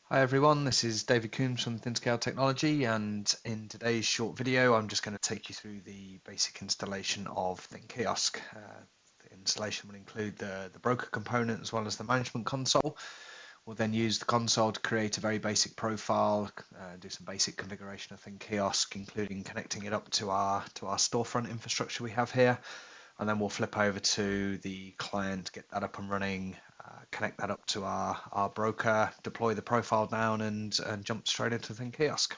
Hi everyone, this is David Coombs from ThinKiosk Technology, and in today's short video I'm just going to take you through the basic installation of ThinKiosk. The installation will include the broker component as well as the management console. We'll then use the console to create a very basic profile, do some basic configuration of ThinKiosk, including connecting it up to our storefront infrastructure we have here. And then we'll flip over to the client, get that up and running, connect that up to our broker, deploy the profile down, and jump straight into ThinKiosk.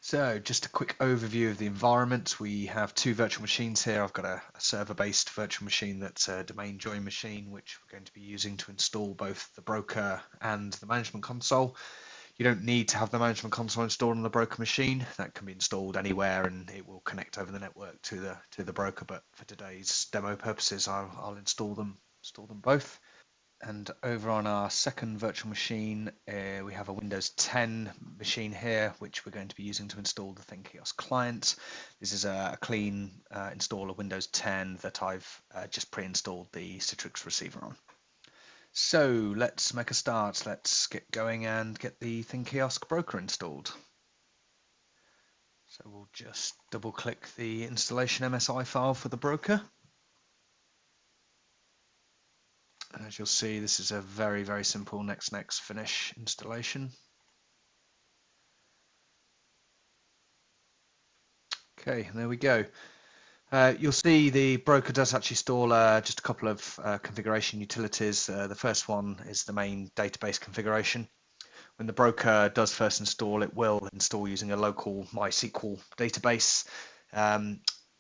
So just a quick overview of the environment. We have two virtual machines here. I've got a server-based virtual machine that's a domain join machine, which we're going to be using to install both the broker and the management console. You don't need to have the management console installed on the broker machine. That can be installed anywhere and it will connect over the network to the broker. But for today's demo purposes, I'll install them both. And over on our second virtual machine, we have a Windows 10 machine here, which we're going to be using to install the ThinKiosk client. This is a clean install of Windows 10 that I've just pre-installed the Citrix receiver on. So let's make a start. Let's get going and get the ThinKiosk broker installed. So we'll just double click the installation MSI file for the broker. And as you'll see, this is a very, very simple next finish installation. Okay, there we go. You'll see the broker does actually install just a couple of configuration utilities. The first one is the main database configuration. When the broker does first install, it will install using a local MySQL database.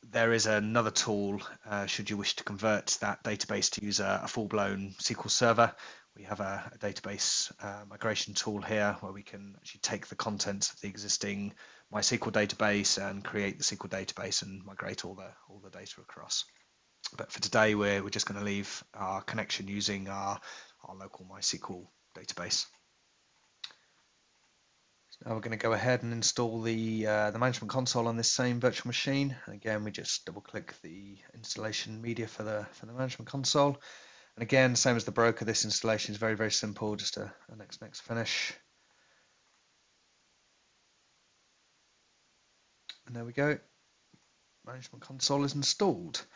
There is another tool should you wish to convert that database to use a full-blown SQL server. We have a database migration tool here where we can actually take the contents of the existing MySQL database and create the SQL database and migrate all the data across. But for today, we're just going to leave our connection using our local MySQL database. Now we're going to go ahead and install the management console on this same virtual machine. And again, we just double click the installation media for the management console. And again, same as the broker, this installation is very, very simple, just a next finish. And there we go. Management console is installed.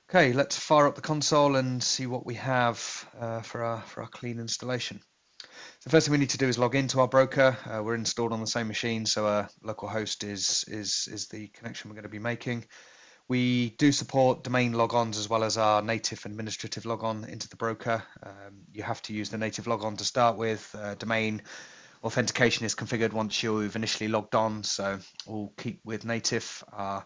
Okay, let's fire up the console and see what we have for our clean installation. The first thing we need to do is log into our broker. We're installed on the same machine, so a local host is the connection we're going to be making. We do support domain logons as well as our native administrative logon into the broker. You have to use the native logon to start with. Domain authentication is configured once you've initially logged on, so we'll keep with native. Our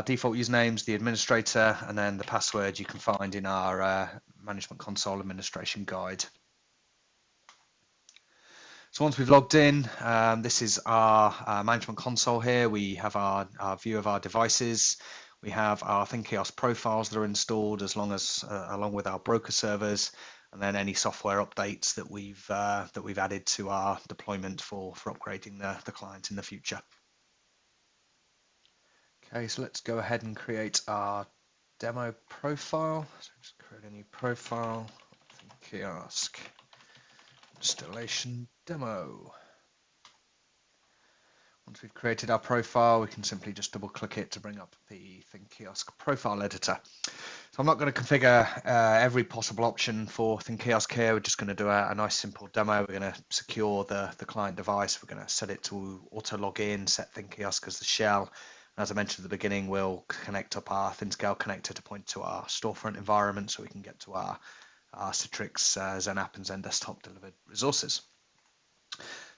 default usernames, the administrator, and then the password you can find in our management console administration guide. So once we've logged in, this is our management console here. We have our view of our devices. We have our ThinKiosk profiles that are installed along with our broker servers, and then any software updates that we've added to our deployment for upgrading the client in the future. Okay, so let's go ahead and create our demo profile. So just create a new profile, ThinKiosk installation demo. Once we've created our profile, we can simply just double click it to bring up the ThinKiosk profile editor. So I'm not going to configure every possible option for ThinKiosk here. We're just going to do a nice simple demo. We're going to secure the client device. We're going to set it to auto login, set ThinKiosk as the shell. As I mentioned at the beginning, we'll connect up our ThinScale connector to point to our storefront environment so we can get to our Citrix XenApp and XenDesktop delivered resources.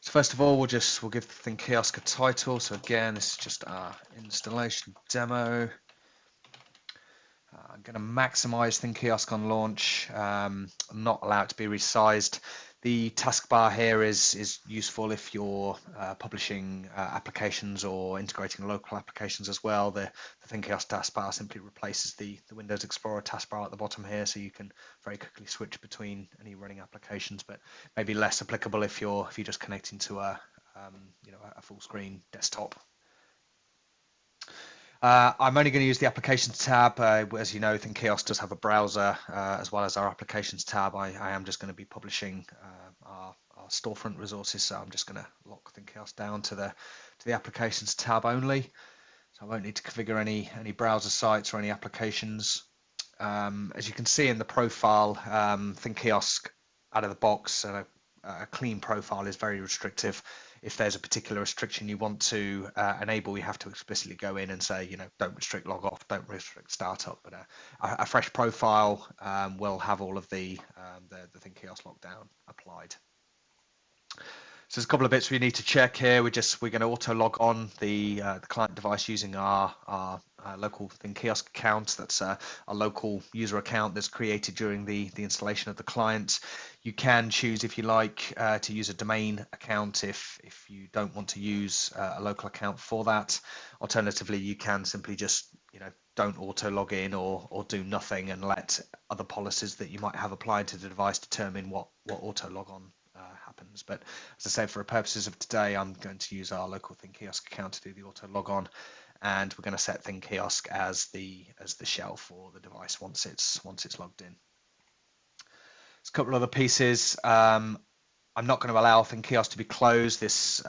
So first of all, we'll give the ThinKiosk a title. So again, this is just our installation demo. I'm going to maximize ThinKiosk on launch. I'm not allowed to be resized. The taskbar here is useful if you're publishing applications or integrating local applications as well. The ThinKiosk taskbar simply replaces the Windows Explorer taskbar at the bottom here, so you can very quickly switch between any running applications, but maybe less applicable if you're just connecting to a full screen desktop. I'm only going to use the Applications tab. As you know, ThinKiosk does have a browser as well as our Applications tab. I am just going to be publishing our storefront resources, so I'm just going to lock ThinKiosk down to the Applications tab only. So I won't need to configure any browser sites or any applications. As you can see in the profile, ThinKiosk out of the box, a clean profile is very restrictive. If there's a particular restriction you want to enable, you have to explicitly go in and say, don't restrict log off, don't restrict startup. But a fresh profile will have all of the ThinKiosk lockdown applied. So there's a couple of bits we need to check here. We're going to auto log on the client device using our local ThinKiosk account. That's our local user account that's created during the installation of the client. You can choose, if you like, to use a domain account if you don't want to use a local account for that. Alternatively, you can simply just don't auto log in or do nothing and let other policies that you might have applied to the device determine what auto log on happens. But as I said, for purposes of today, I'm going to use our local ThinKiosk account to do the auto log on, and we're going to set ThinKiosk as the shell for the device once it's logged in. There's a couple of other pieces. I'm not going to allow ThinKiosk to be closed. This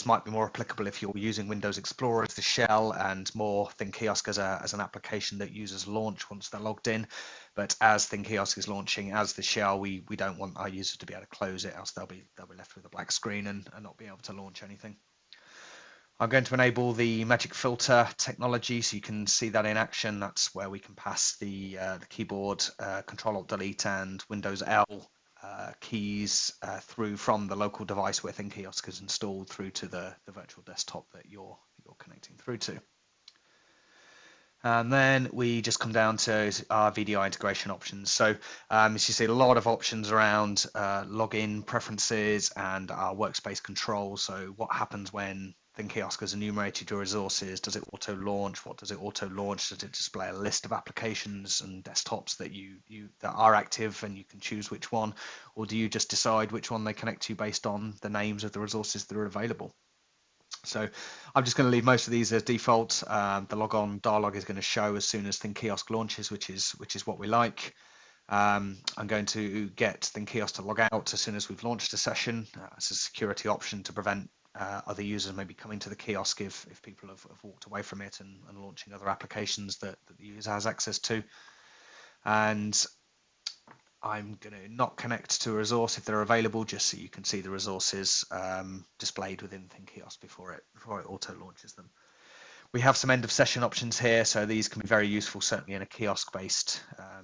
might be more applicable if you're using Windows Explorer as the shell and more ThinKiosk as an application that users launch once they're logged in. But as ThinKiosk is launching as the shell, we don't want our users to be able to close it, else they'll be left with a black screen and not be able to launch anything. I'm going to enable the magic filter technology, so you can see that in action. That's where we can pass the keyboard Control-Alt-Delete and Windows L keys through from the local device where ThinKiosk is installed through to the virtual desktop that you're connecting through to. And then we just come down to our VDI integration options. So as you see, a lot of options around login preferences and our workspace control. So what happens when ThinKiosk has enumerated your resources? Does it auto launch? What does it auto launch? Does it display a list of applications and desktops that that are active and you can choose which one? Or do you just decide which one they connect to based on the names of the resources that are available? So I'm just going to leave most of these as default. The logon dialog is going to show as soon as ThinKiosk launches, which is what we like. I'm going to get ThinKiosk to log out as soon as we've launched a session. It's a security option to prevent other users maybe coming to the kiosk if people have walked away from it and launching other applications that the user has access to. And I'm going to not connect to a resource if they're available, just so you can see the resources displayed within ThinKiosk before it auto launches them. We have some end of session options here, so these can be very useful, certainly in a kiosk-based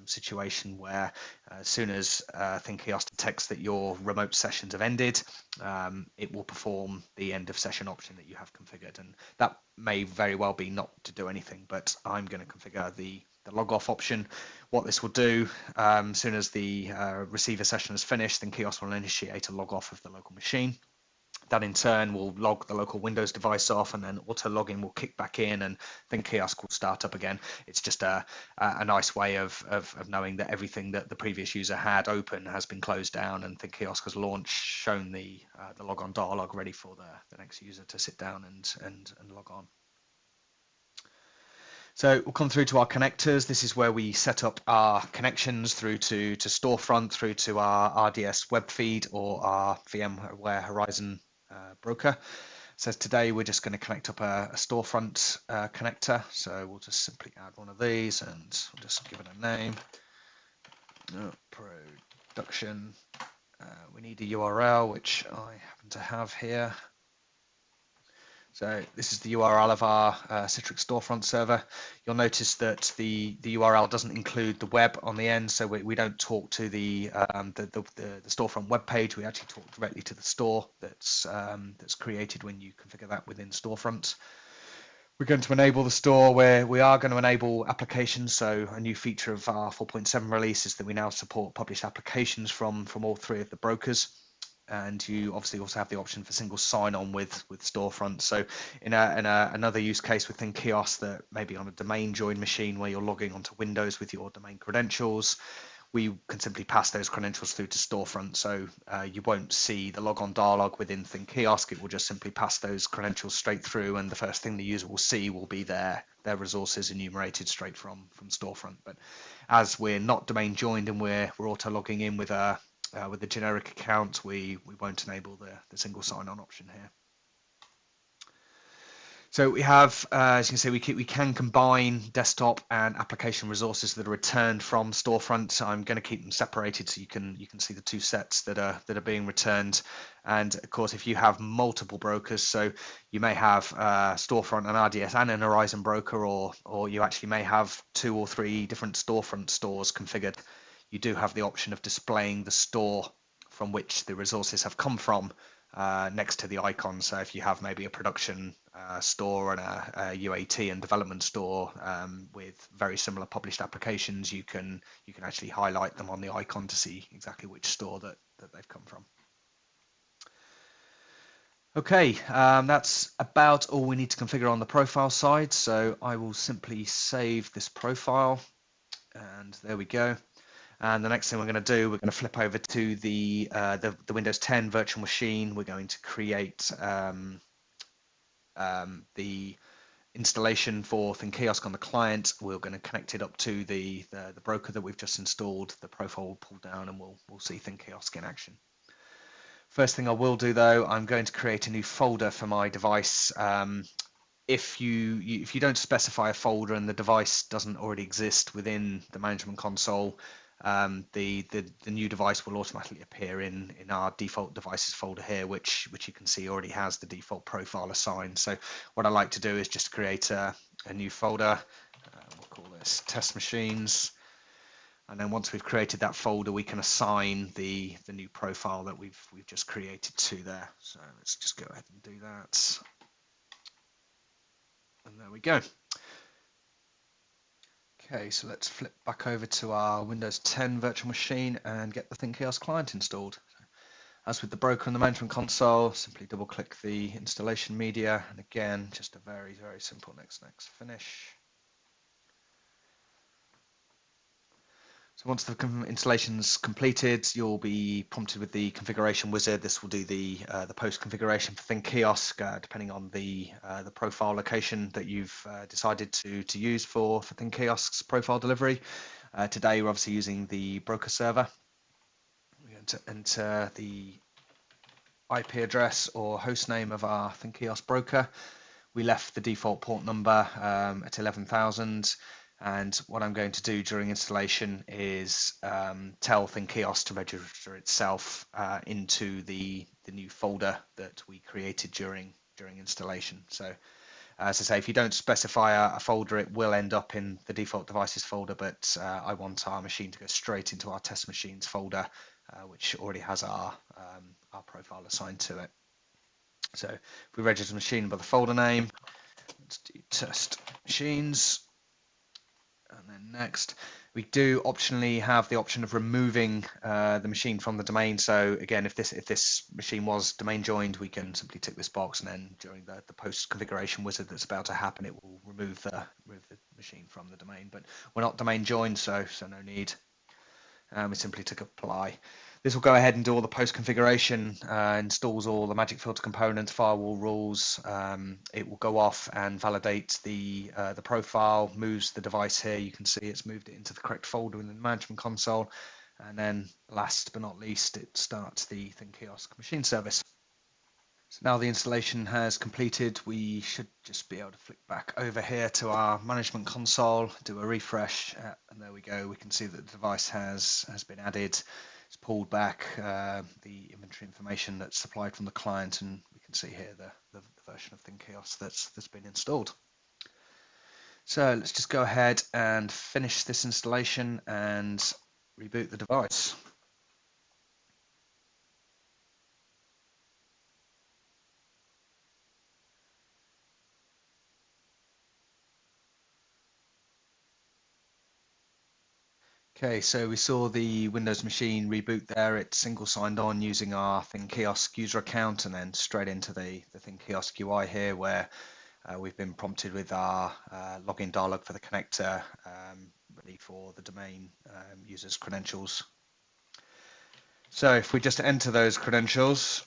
situation where as soon as ThinKiosk detects that your remote sessions have ended, it will perform the end of session option that you have configured. And that may very well be not to do anything, but I'm going to configure the log off option. What this will do, as soon as the receiver session is finished, ThinKiosk will initiate a log off of the local machine. That in turn will log the local Windows device off, and then auto login will kick back in and ThinKiosk will start up again. It's just a nice way of knowing that everything that the previous user had open has been closed down and ThinKiosk has launched, shown the logon dialog ready for the next user to sit down and log on. So we'll come through to our connectors. This is where we set up our connections through to Storefront, through to our RDS web feed or our VMware Horizon broker. So today we're just going to connect up a Storefront connector. So we'll just simply add one of these and we'll just give it a name. Production. We need a URL, which I happen to have here. So this is the URL of our Citrix Storefront server. You'll notice that the URL doesn't include the web on the end, so we don't talk to the Storefront web page. We actually talk directly to the store that's created when you configure that within Storefront. We're going to enable the store where we are going to enable applications. So a new feature of our 4.7 release is that we now support published applications from all three of the brokers. And you obviously also have the option for single sign-on with Storefront. So in another use case with ThinKiosk, that maybe on a domain join machine where you're logging onto Windows with your domain credentials, we can simply pass those credentials through to Storefront. So you won't see the logon dialog within ThinKiosk. It will just simply pass those credentials straight through, and the first thing the user will see will be their resources enumerated straight from Storefront. But as we're not domain joined and we're auto logging in with a generic account, we won't enable the single sign-on option here. So we have, as you can see, we can combine desktop and application resources that are returned from Storefront. So I'm going to keep them separated so you can see the two sets that are being returned. And of course, if you have multiple brokers, so you may have Storefront, an RDS, and an Horizon broker, or you actually may have 2 or 3 different Storefront stores configured. You do have the option of displaying the store from which the resources have come from next to the icon. So if you have maybe a production store and a UAT and development store with very similar published applications, you can actually highlight them on the icon to see exactly which store that they've come from. Okay, that's about all we need to configure on the profile side. So I will simply save this profile, and there we go. And the next thing we're going to do, we're going to flip over to the Windows 10 virtual machine. We're going to create the installation for ThinKiosk on the client. We're going to connect it up to the broker that we've just installed. The profile will pull down, and we'll see ThinKiosk in action. First thing I will do, though, I'm going to create a new folder for my device. If you don't specify a folder and the device doesn't already exist within the management console, the new device will automatically appear in our default devices folder here, which you can see already has the default profile assigned. So what I like to do is just create a new folder. We'll call this test machines. And then once we've created that folder, we can assign the new profile that we've just created to there. So let's just go ahead and do that. And there we go. Okay, so let's flip back over to our Windows 10 virtual machine and get the ThinKiosk client installed. So, as with the broker and the management console, simply double click the installation media, and again, just a very, very simple next finish. So once the installation's completed, you'll be prompted with the configuration wizard. This will do the post configuration for ThinKiosk, depending on the profile location that you've decided to use for ThinKiosk's profile delivery. Today, we're obviously using the broker server. We're going to enter the IP address or host name of our ThinKiosk broker. We left the default port number at 11,000. And what I'm going to do during installation is tell ThinKiosk to register itself into the new folder that we created during installation. So as I say, if you don't specify a folder, it will end up in the default devices folder, but I want our machine to go straight into our test machines folder, which already has our profile assigned to it. So if we register the machine by the folder name, let's do test machines. And then next, we do optionally have the option of removing the machine from the domain. So again, if this machine was domain joined, we can simply tick this box, and then during the post configuration wizard that's about to happen, it will remove the machine from the domain. But we're not domain joined, so no need. We simply tick apply. This will go ahead and do all the post configuration, installs all the magic filter components, firewall rules. It will go off and validate the profile, moves the device here. You can see it's moved it into the correct folder in the management console. And then last but not least, it starts the ThinKiosk machine service. So now the installation has completed, we should just be able to flick back over here to our management console, do a refresh, and there we go. We can see that the device has been added. It's pulled back the inventory information that's supplied from the client, and we can see here the version of ThinKiosk that's been installed. So let's just go ahead and finish this installation and reboot the device. Okay, so we saw the Windows machine reboot there. It single signed on using our ThinKiosk user account, and then straight into the ThinKiosk UI here, where we've been prompted with our login dialog for the connector, ready for the domain users' credentials. So if we just enter those credentials,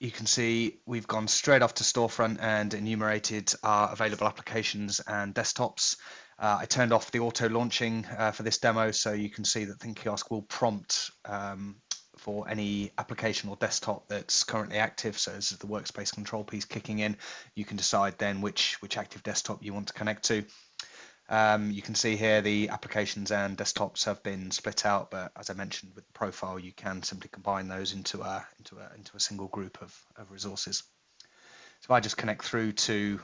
you can see we've gone straight off to storefront and enumerated our available applications and desktops. I turned off the auto launching for this demo, so you can see that ThinKiosk will prompt for any application or desktop that's currently active. So this is the workspace control piece kicking in. You can decide then which active desktop you want to connect to. You can see here the applications and desktops have been split out, but as I mentioned with the profile, you can simply combine those into a single group of resources. So if I just connect through to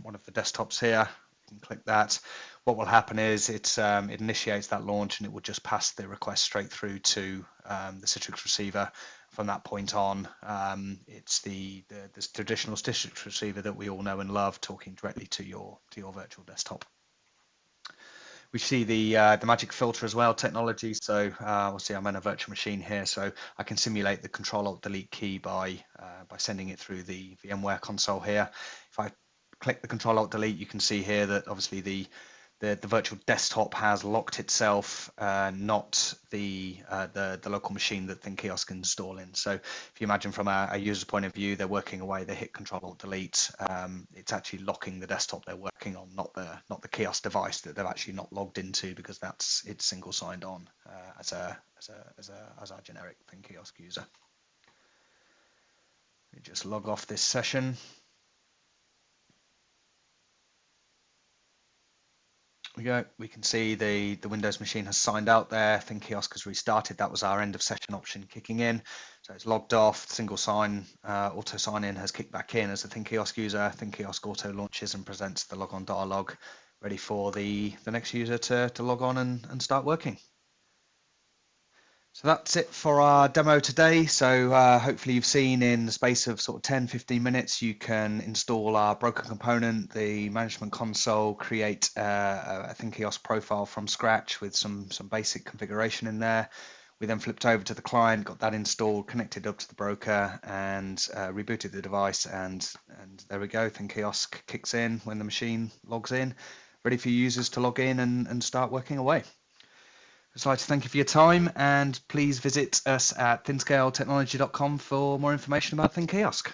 one of the desktops here, you can click that. What will happen is it initiates that launch, and it will just pass the request straight through to the Citrix receiver. From that point on, it's the traditional Citrix receiver that we all know and love, talking directly to your virtual desktop. We see the magic filter as well technology. So obviously I'm in a virtual machine here, so I can simulate the Control-Alt-Delete key by sending it through the VMware console here. If I click the Control-Alt-Delete, you can see here that obviously the virtual desktop has locked itself, not the local machine that ThinKiosk can install in. So if you imagine from a user's point of view, they're working away, they hit Control-Alt-Delete, it's actually locking the desktop they're working on, not the kiosk device that they're actually not logged into, because it's single signed on as our generic ThinKiosk user. Let me just log off this session. We can see the Windows machine has signed out there. ThinKiosk has restarted. That was our end of session option kicking in. So it's logged off. Single sign, auto sign in has kicked back in as a ThinKiosk user. ThinKiosk auto launches and presents the logon dialog, ready for the next user to log on and start working. So that's it for our demo today. So hopefully you've seen in the space of sort of 10-15 minutes, you can install our broker component, the management console, create a ThinKiosk profile from scratch with some basic configuration in there. We then flipped over to the client, got that installed, connected up to the broker, and rebooted the device, and there we go. ThinKiosk kicks in when the machine logs in, ready for users to log in and start working away. I'd like to thank you for your time, and please visit us at thinscaletechnology.com for more information about ThinKiosk.